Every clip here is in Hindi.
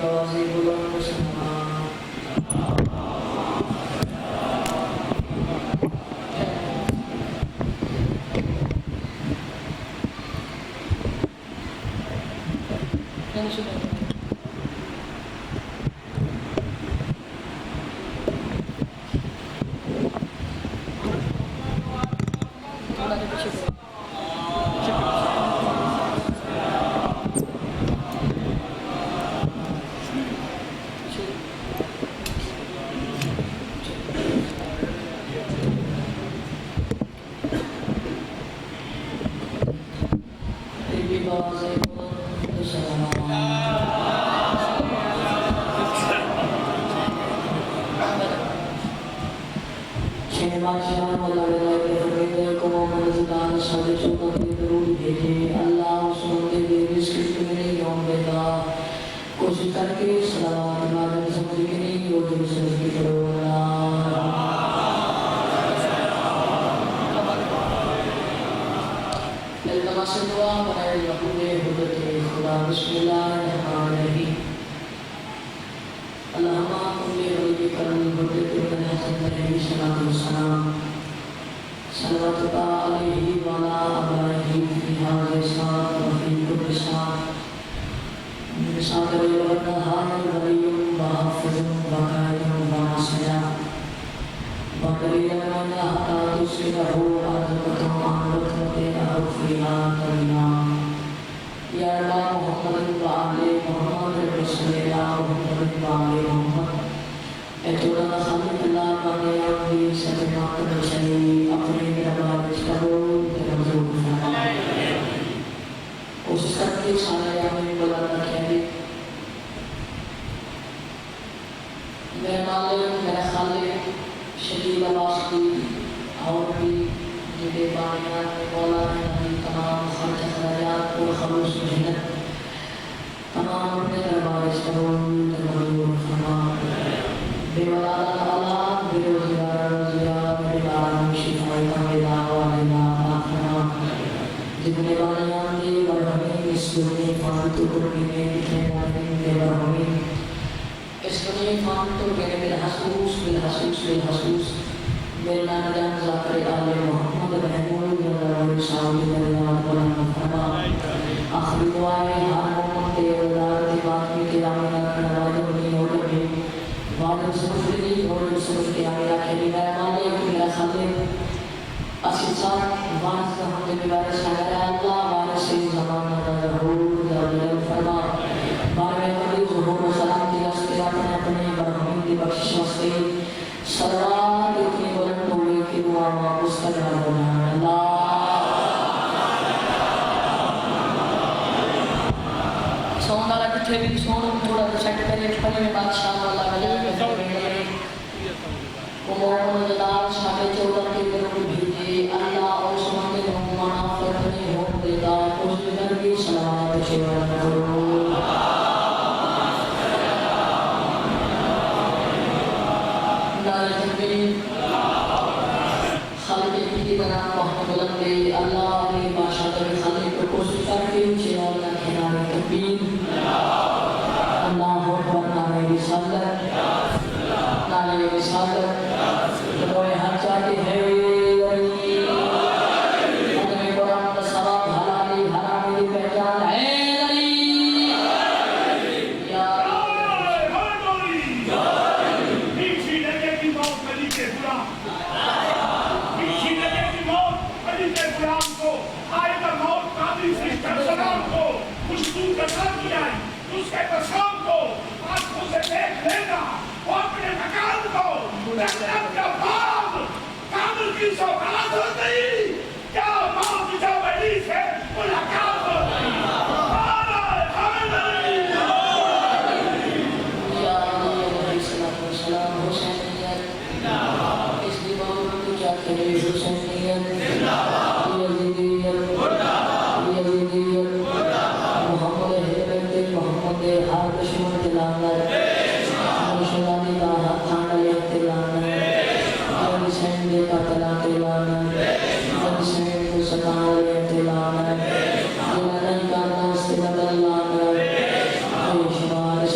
बाज़ी बुलंद समा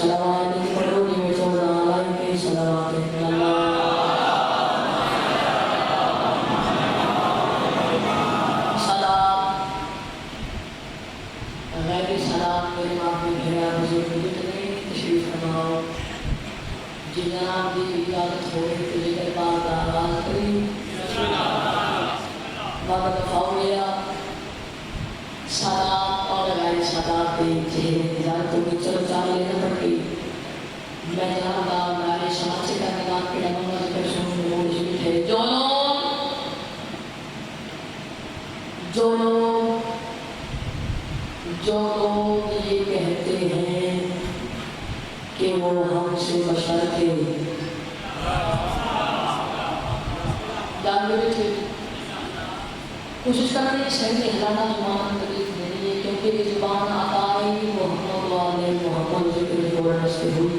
Salawat चेहरे इंतजार तो भी चलो चाल लेना पड़ गई मैं जानता मेरे समाज से करने का के डमंगा जिक्र सुन वो इसमें थे जो लोग ये कहते हैं कि वो हमसे बशर थे जानते थे कोशिश करनी सही से हिलाना जुबान तकलीफ देनी है क्योंकि ये जुबान आताई मोहम्मद वाले मोहम्मद जिक्र जोड़ने से हुई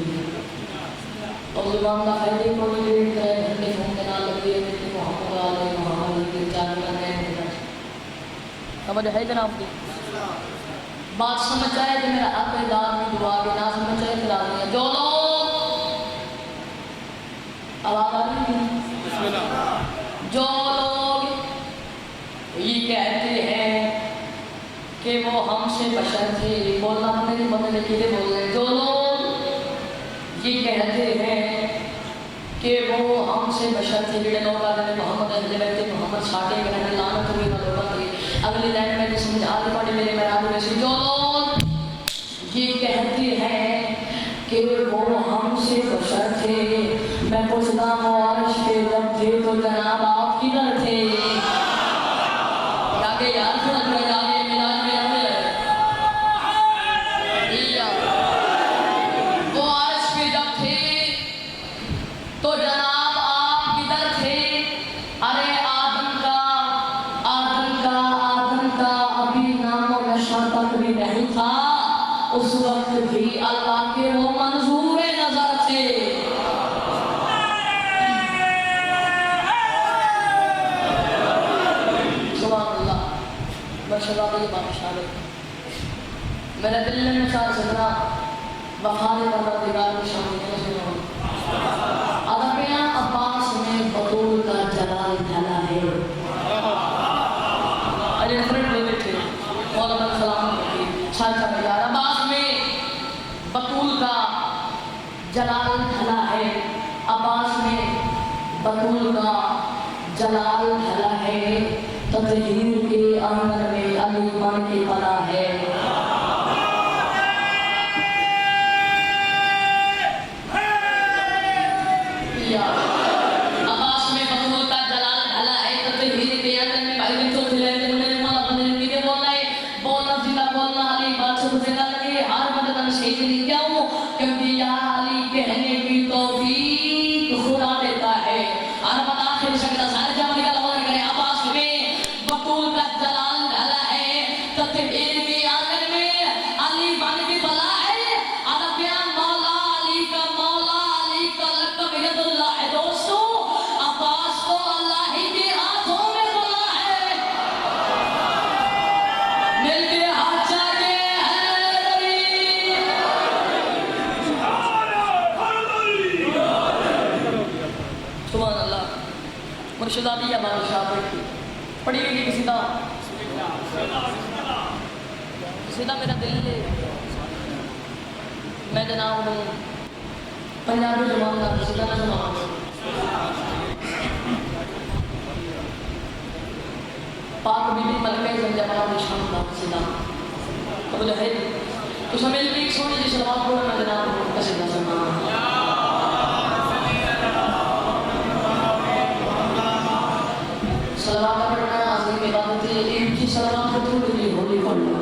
और जुबान का फायदे को भी रेट करे घंटे घूमने ना लगे कि मोहम्मद वाले मोहम्मद के जानना नहीं समझ है जनाब की बात समझ आए कि मेरा अक़ीदा में दुआ के ना समझ आए फिर आदमी जो लोग आवाज आ रही है जो लोग ये कहते हैं कि वो हमसे बशर थे बोलना नहीं बोलने के लिए बोल रहे जो लोग ये कहते हैं कि वो हमसे बशर थे जेडे लोग आदमी मोहम्मद अहले बैत मोहम्मद साटे के रहने लानत हुई ना लोगों की अगली लाइन में जो समझ आगे पड़े मेरे मेहराब में से जो लोग ये कहते हैं कि वो हमसे बशर थे मैं पूछता हूँ अर्श पे जब थे तो जनाब आप किधर थे आगे यार थोड़ा थोड़ा आगे मिलान में हमें वो अर्श पे जब थे तो जनाब आप किधर थे अरे आदम का अभी नामो नशा तक भी नहीं था उस वक्त भी अल्लाह के वो मंजूर नजर थे मेरे दिल में चार सदरा वफाद परवरदिगार की शान में सुनो अदबिया अब्बास में बतूल का जलाल ढला है अरे फ्रेंड बोले थे मौलाना सलाम की साचा में यार अब्बास में बतूल का जलाल ढला है अब्बास में बतूल का जलाल ढला है तज़हीर के आंगन में अली बन के पला है अब्बास में बतूल का जलाल ढला है तज़हीर के आंगन में भाई ने तो दिले ने माला बने के बोलना है बोलना जिला बोलना अली बात से गुजरना लगे हर बदन से नहीं क्यों क्योंकि या अली कहने की तौफीक खुदा देता है हर बता आखिर शक्ल सारे जमाने का लगा करे अब्बास में बतूल का जलाल ढला है तज़हीर के आंगन में अली बन के पला है अरबिया मौला अली का लक़ब यदुल्लाह है दोस्तों अब्बास को अल्लाह ही के हाथों में पला है मिलके हाथ जाके हैदरी सुभान अल्लाह मुर्शिदादी या बादशाह पढ़ी हुई सीधा सीधा मेरा दिल है मैं जनाब हूँ पंजाबी जबान का सीधा ना सुना पाक बीबी मलके जमजमा निशान का सीधा तो जो है तो समेल भी सोनी जी सलावत पढ़ो मैं जनाब हूँ सीधा सुना सलावत पढ़ना आज़म के बाद इनकी सलावत थोड़ी होली पढ़ना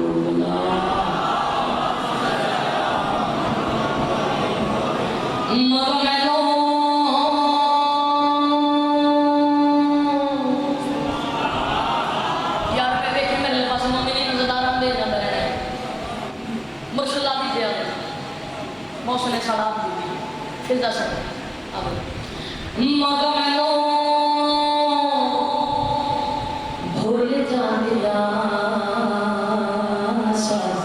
यार मैं देखे मेरे पास मम्मी ने नजदार दे जाता है मुर्शिदा भी दिया मौसम ने सलाम दी फिर जा सकते अब मगमलो भूल जानिया सब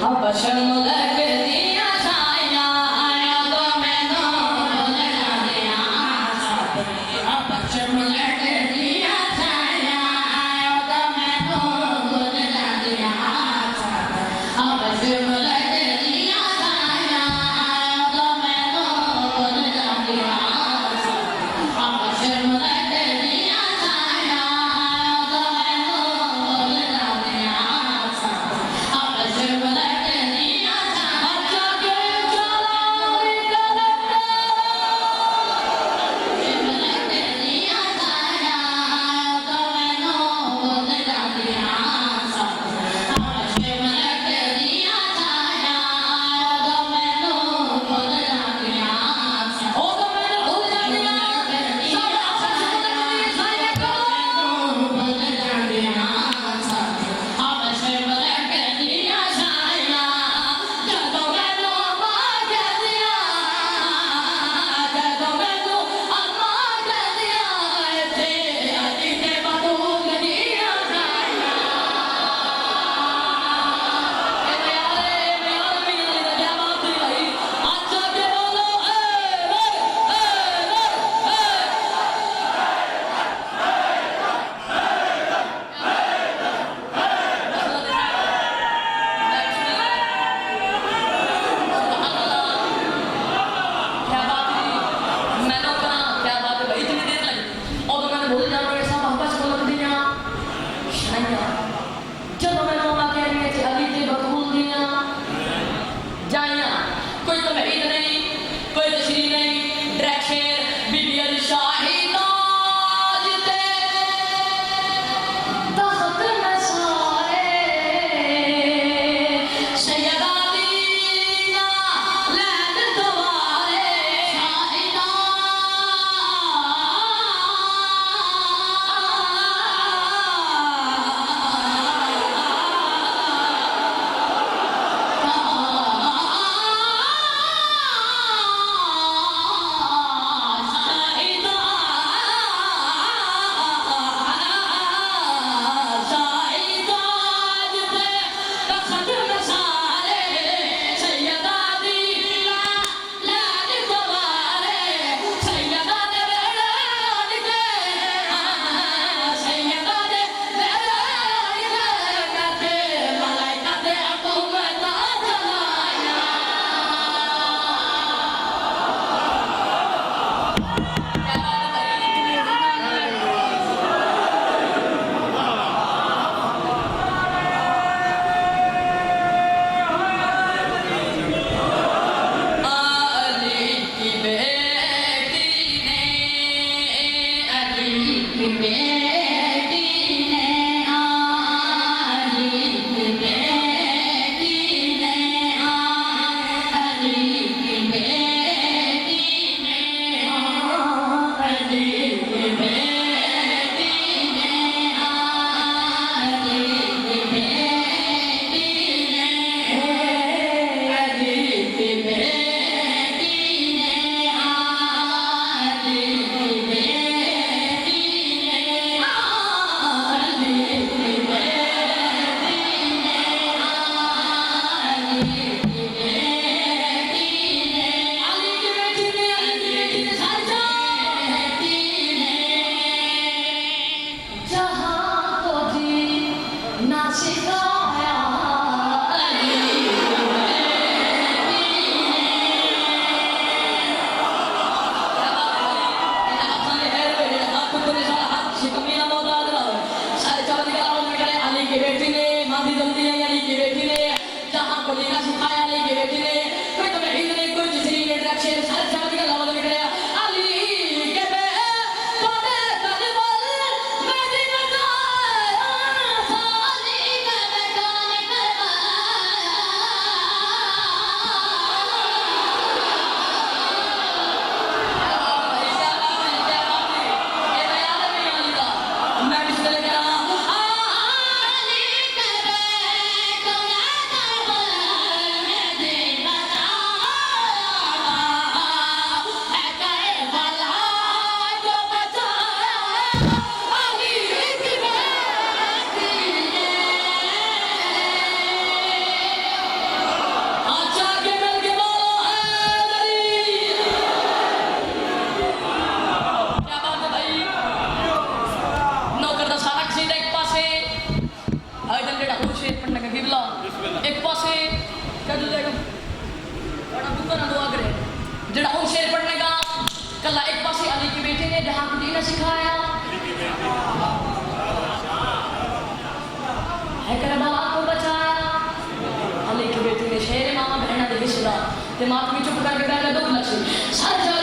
हम शर्म लगे दिया छाया आया तो मैं भूल जानिया सब अब शर्म लगे दिया छाया आया तो मैं भूल जानिया सब अब शर्म लगे दिया छाया आया तो मैं भूल जानिया सब अब चार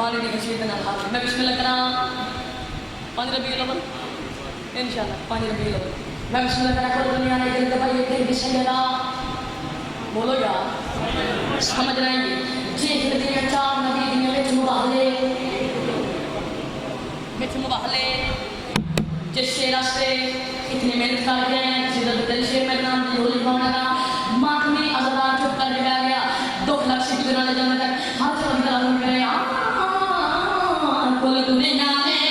पानी की घसीट ना खा मैं बिस्मिल्लाह करा पानी रबी अव्वल इंशाल्लाह पानी रबी अव्वल मैं बिस्मिल्लाह करा करो दुनिया ने दिल दबाई तेरी बिस्मिल्लाह बोलो यार समझ रहे हैं जी दुनिया चार नबी दुनिया में मुबाहले जिस रास्ते इतनी मेहनत करके हैं किसी का दिल शेर मेरे नाम की होली पाना मातमी अज़ादार चुप कर गया 2 लाख से गुजराने जाने तक हर जगह निकल गए कुल दुनिया में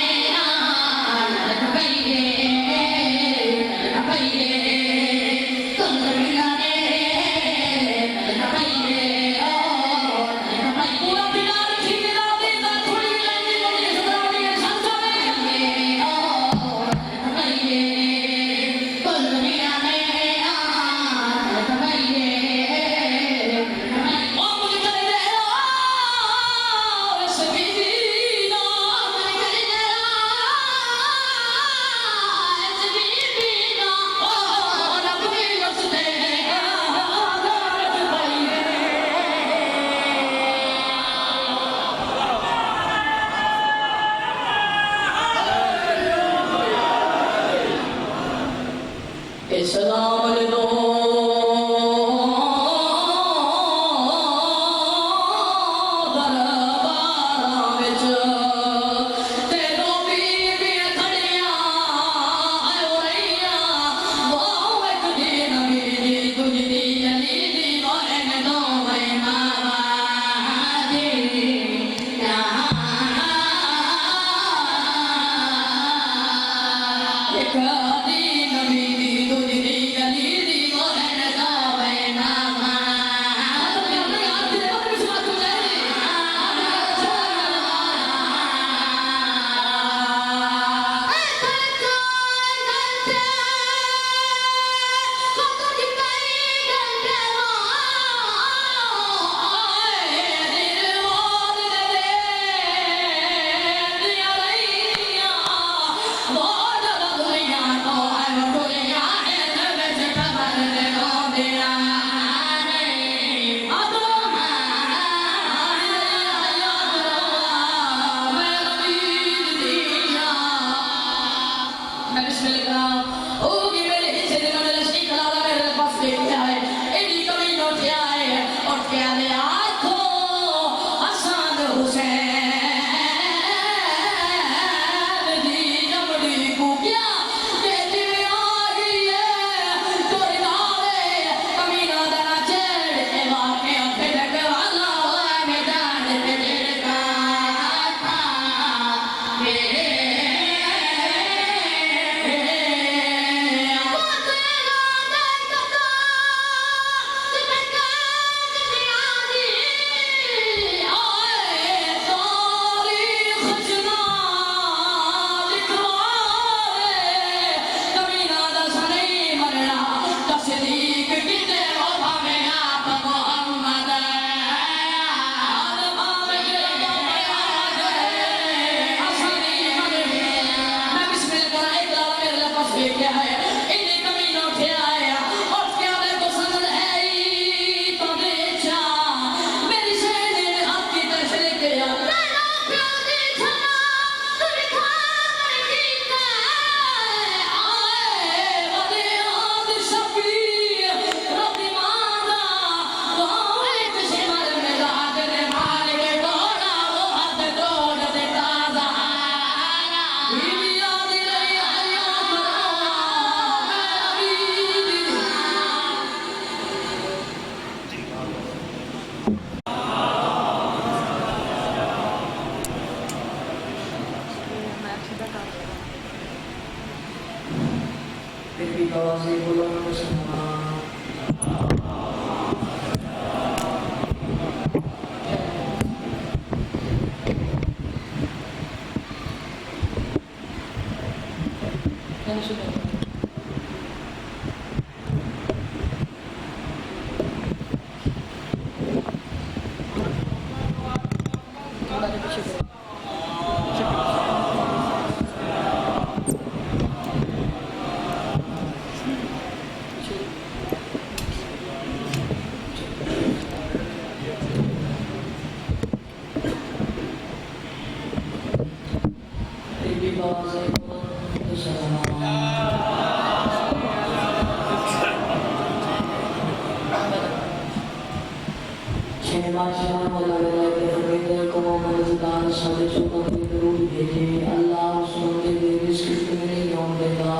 छह बादशाह वाला के को मददगार सारे चौका पे जरूर भेजे अल्लाह उस बंदे के रिस्क में नहीं होने देगा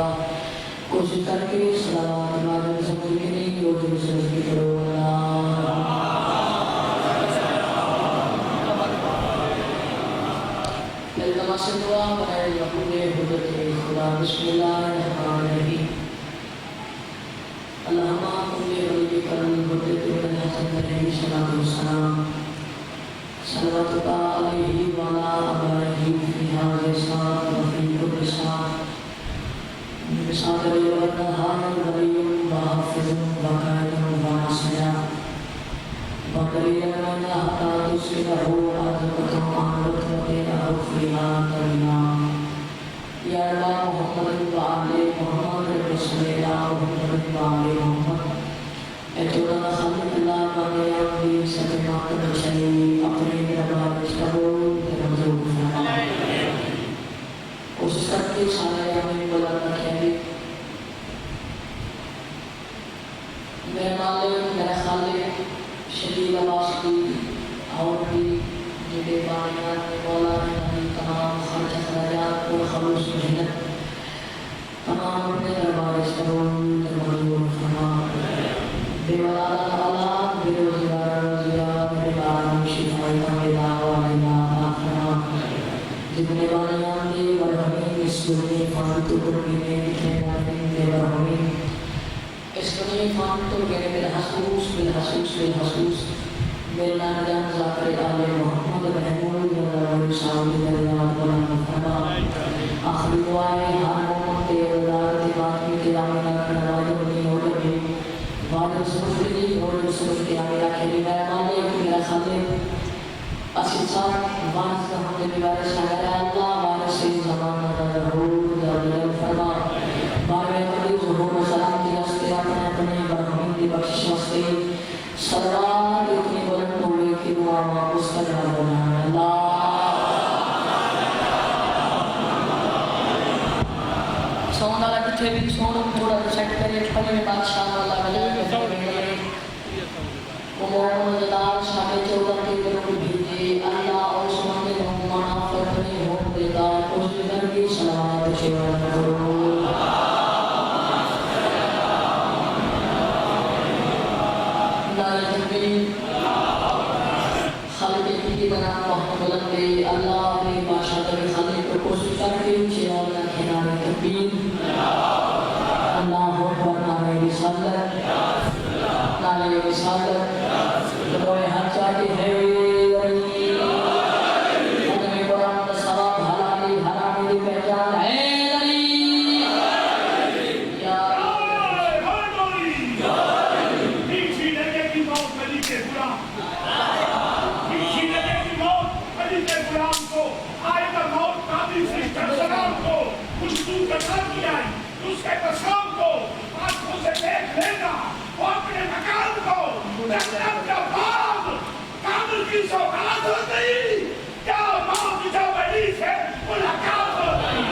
कोशिश करके सलावत वाले समझ के नहीं रोज समझ के करो से दुआ बनाए अपने हुदत खुदा बिस्मिल्लाहिर्रहमानिर्रहीम अल्लाहुम्मा कुल्ली वली करम हुदत व हसन अलैहि सलातु वस्सलाम सल्लल्लाहु अलैहि व अला आलिहि फी हाज़िहि सात व फी कुल्ली सात बिसादर व नहार वलियुम व हाफिजुम व कायदुम व नासिया व दलीलन व नहता तुस्किनहु आज़मतुम आमरतुम फिहा करीमा या अल्लाह मुहम्मद व आले मुहम्मद सल्लल्लाहु अलैहि व आले मुहम्मद एतोना सल्लल्लाहु अलैहि व सल्लम बशरी अपने दरबार कबूल फरमाए कोशिश करके सारे हमें बुलंद रखेंगे मेरे मालिक मेरे खालिक शदीद आवाज़ की और भी जिले बानियात में मौला ने तमाम खर्च खराजात और खलूस मेहनत तमाम अपने दरबार कबूल फरमा बेवलादा ताला बेरोज़गार रोज़िया मेरे बाराम शिफाई तमेदा वालिया आखिरा जितने बानियात ने बरहमी इस दुनिया फालतू कुर्बी में कितने बानियात ने बरहमी इस दुनिया फालतू के बिलहसूस मेरे नाम जान ज़ाकर आले मोहम्मद महमूद वल्लाह साउदी अल्लाह वल्लाह फरमा आखिरी दुआएं हारों के अल्लाह की बात में के आमीना नवाज़ बनी हो गई वाले सुफरी और सुफरी आमीना के लिए मेरा मालिक मेरा खालिक असिसा वास का हमने निवारे शायर अल्लाह वाले से ज़माना ज़रूर ज़रूर फरमा बारे में ज़रूर सलाम दिया से अपने बरहमी की बख्शिश से सलाम इतनी बुलंद हुई कि दुआ वापस कर रहा अल्लाह सोना लग थे भी सोना थोड़ा सेट करिए खड़े में बादशाह वाला बजा वो मोहम्मद शामिल चौदह के तरफ भेजे अल्लाह और सुनने को मना फरमाने हो देगा कोशिश करके सलावत शेवा करो अल्लाह ने बादशाह के खाने को कोशिश करके शेवा का खिलाने तकबीर अल्लाह अकबर नारे रिसालत नारे रिसालत लोए हर चाहते हैं उनमें कुरान का सवाब हलाली हरामी की पहचान है उसके कसम को आंखों से देख लेना वो अपने मकान को जन्नत का बाग काबिल की सौगात हो गई क्या मौत जो बड़ी से मुलाकात हो गई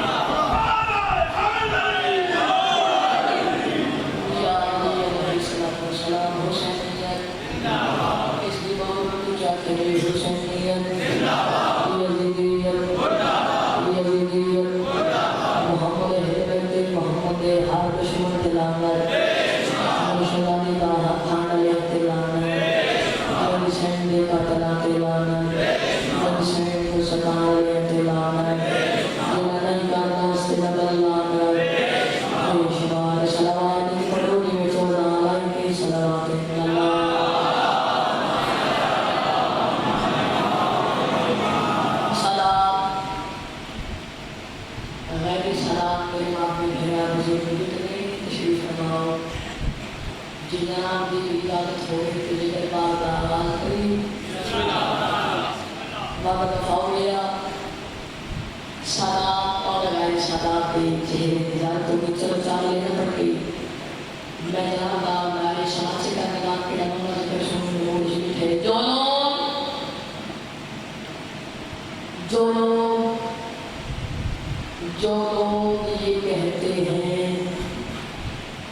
जो लोग ये कहते हैं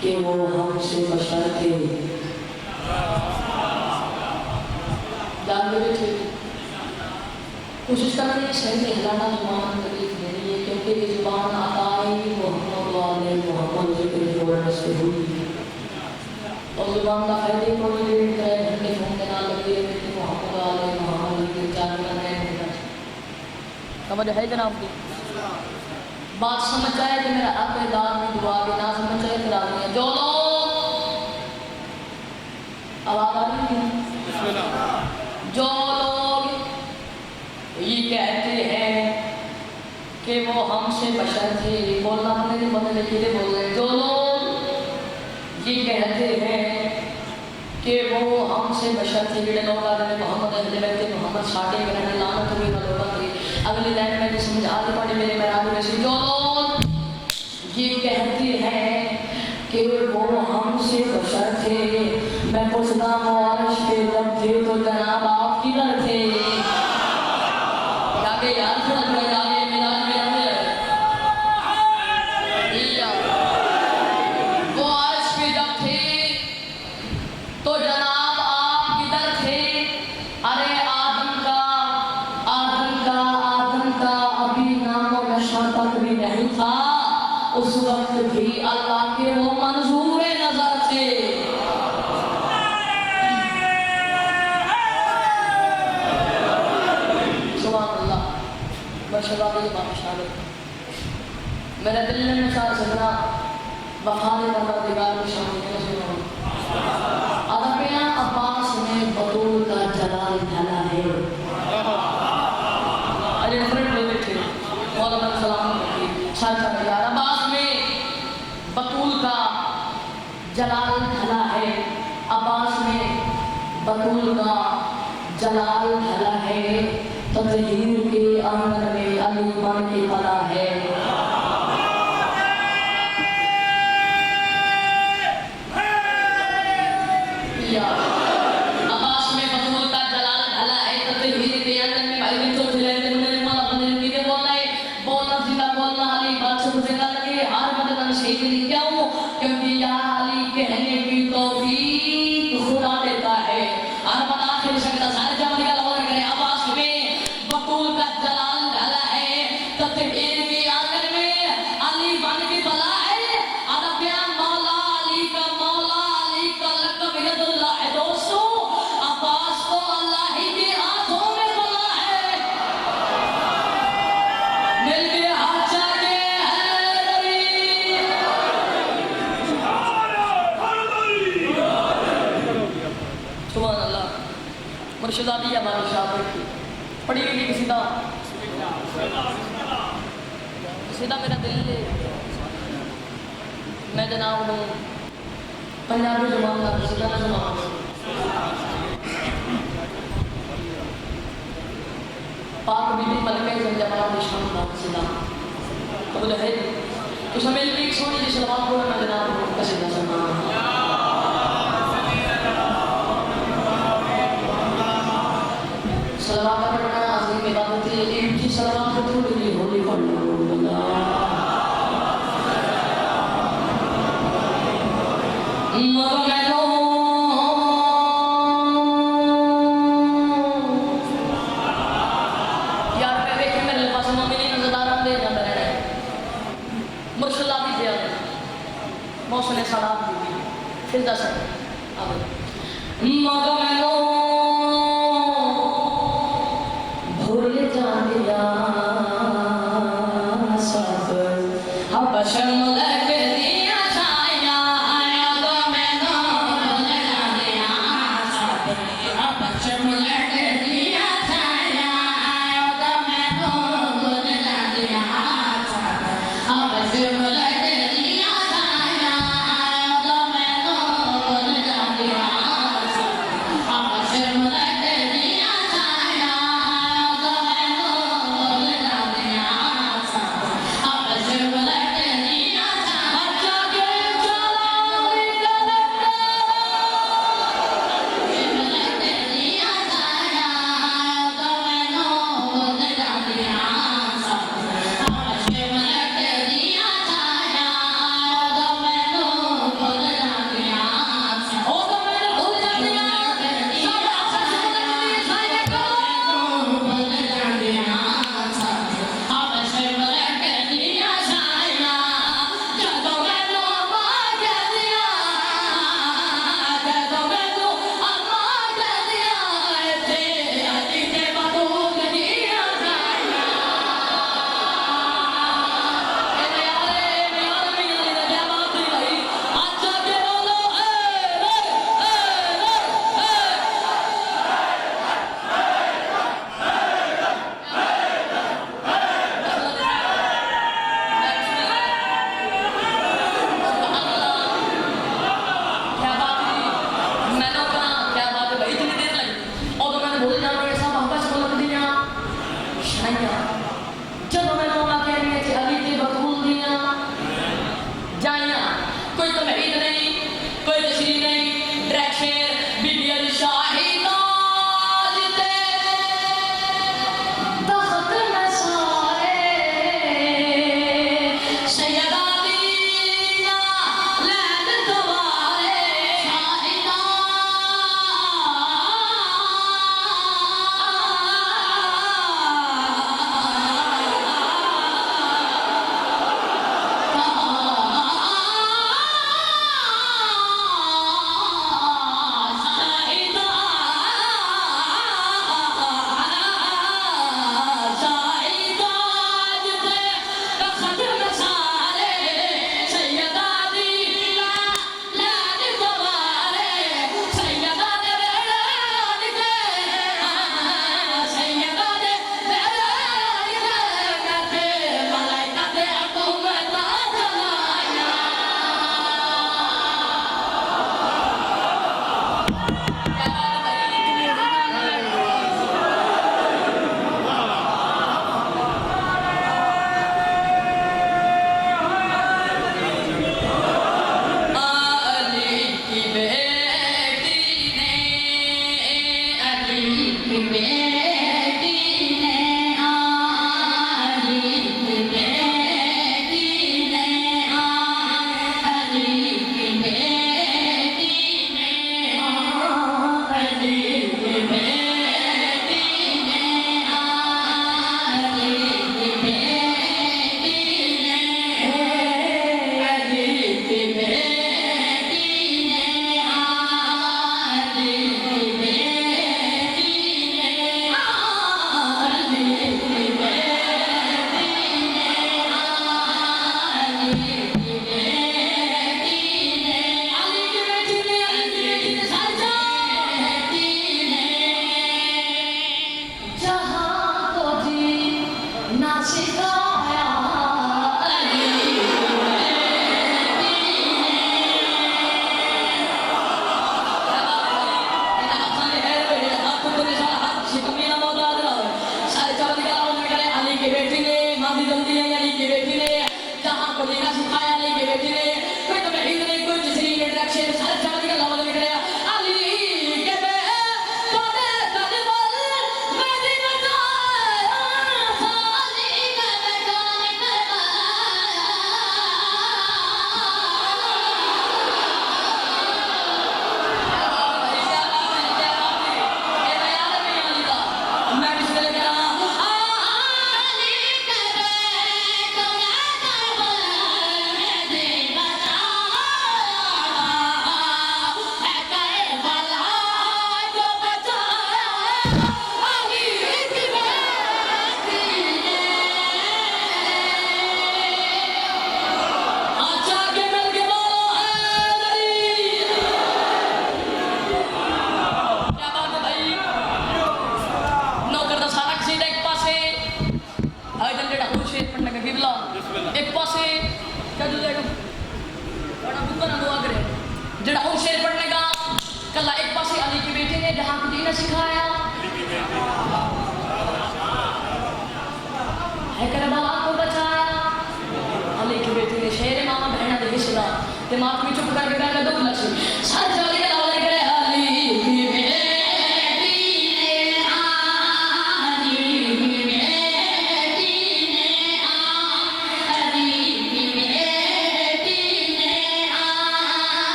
कि वो हमसे बशर थे जान के बैठे कोशिश कर रहे हैं शहर में हिलाना जुबान तकलीफ दे रही है क्योंकि ये जुबान आता ही मोहम्मद से हुई और जुबान का फायदे को घंटे फोन के नाम लगे मोहम्मद के चार समझ है जनाब की बात समझ आए कि मेरा अक़ीदात में दुआ भी ना समझ आए फिर आदमी जो लोग आवाज आ रही है जो लोग ये कहते हैं कि वो हमसे बशर थे बोलना नहीं बोलने के लिए बोल रहे जो लोग ये कहते हैं कि वो हमसे बशर थे जेडे लोग आदमी मोहम्मद अहले बैत मोहम्मद साटे करने लानत हुई ना लोगों की अगली लाइन में समझ आगे पड़े मेरे मेराज में से जो लोग ये कहते हैं कि वो हमसे बशर थे मैं पूछता हूँ अर्श पे जब थे तो जनाब आप किधर थे आगे याद कर आगे मेराज वो अर्श पे जब थे तो जनाब आप किधर थे अरे आदम का अभी नामो नशा तक भी नहीं था उस वक्त भी अल्लाह के वो मंजूर नजर थे सुभान अल्लाह बशराबी बादशाह मेरे दिल ने निसार सजना वफाद परवरदिगार की शान में सुनो अदबिया अब्बास में बतूल का जलाल ढला है अरे नफरत बोले थे मौलाना सलाम की छाता में यार अब्बास में बतूल का जलाल ढला है अब्बास में बतूल का जलाल ढला है ततहीर के आंगन में अली बन के पला है अब्बास में बतूल का जलाल ढला है ततहीर के आंगन में भाई तो खिलाते उन्हें मां अपने मीरे बोलना जिला बोलना अली बात से गुजरा लगे हार बदन शेख नहीं क्या हूं क्योंकि या अली कहने की तौफीक खुदा देता है हर बना आखिर शक्ल सारे जब निकल हो गए अब्बास में बतूल का जलाल ढला है ततहीर के आंगन में अली बन के बला है अरब या मौला अली का लक़ब यदुल्लाह है दोस्तों अब्बास को अल्लाह ही के हाथों में बला है मिलके हाथ जाके सुभान अल्लाह मुर्शिदादी हमारी शाह पढ़ी हुई सीधा मेरा दिल मैं जनाब हूँ पंजाबी जुबान का सीधा सुना पाक बीबी मलके जंजमाला निशान का सीधा तो बोले है तो समय भी एक सोनी जिस लबाब को मैं जनाब हूँ का सीधा सुना सलाम पढ़ना आज़ीम इबादत है एक की सलाम को थोड़ी होली पढ़ना यार मैं देखे मेरे पास मोमिनी नजदारा दे जाता रहना मुर्शदा भी दिया मौसम सलाम दी फिर दस अब मगर मैं भूल जानिया सब अब शर्म लगे दिया छाया आया तो मैं भूल जानिया सब अब शर्म लगे दिया छाया आया तो मैं भूल जानिया सब अब शर्म लगे दिया छाया आया तो मैं भूल Bye.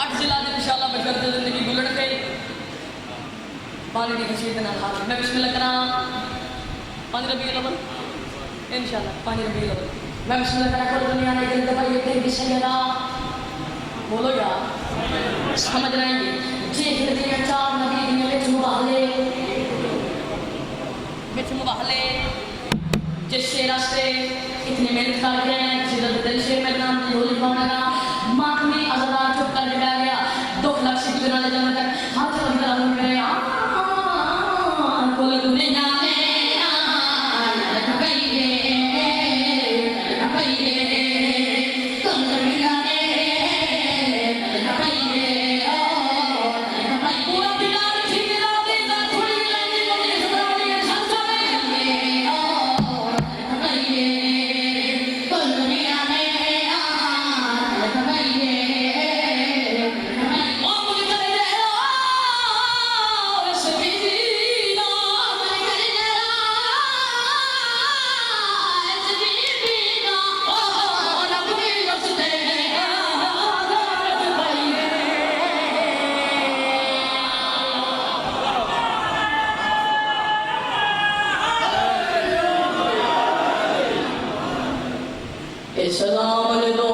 8 जिला दिन इंशाल्लाह बशरत जिंदगी गुजर के पानी की खशीद ना हाल मैं बिस्मिल्लाह करा 5 रबीउल अव्वल इंशाल्लाह 5 रबीउल अव्वल मैं बिस्मिल्लाह करा कर दुनिया ने दिल दबाई ते बिस्मिल्लाह बोलो यार समझ रहे हैं जे हिंदिया चार नबी ने विच मुबाहले जिस रास्ते इतने मेहनत कर रहे हैं जिधर दिल से मेरे नाम की होली पाऊंगा मातमी अज़ादार चुप कर बैठ गया 2 लाख से बिना ले जाने तक हाथ लगा रहे हैं कोई दुनिया में सलाम दो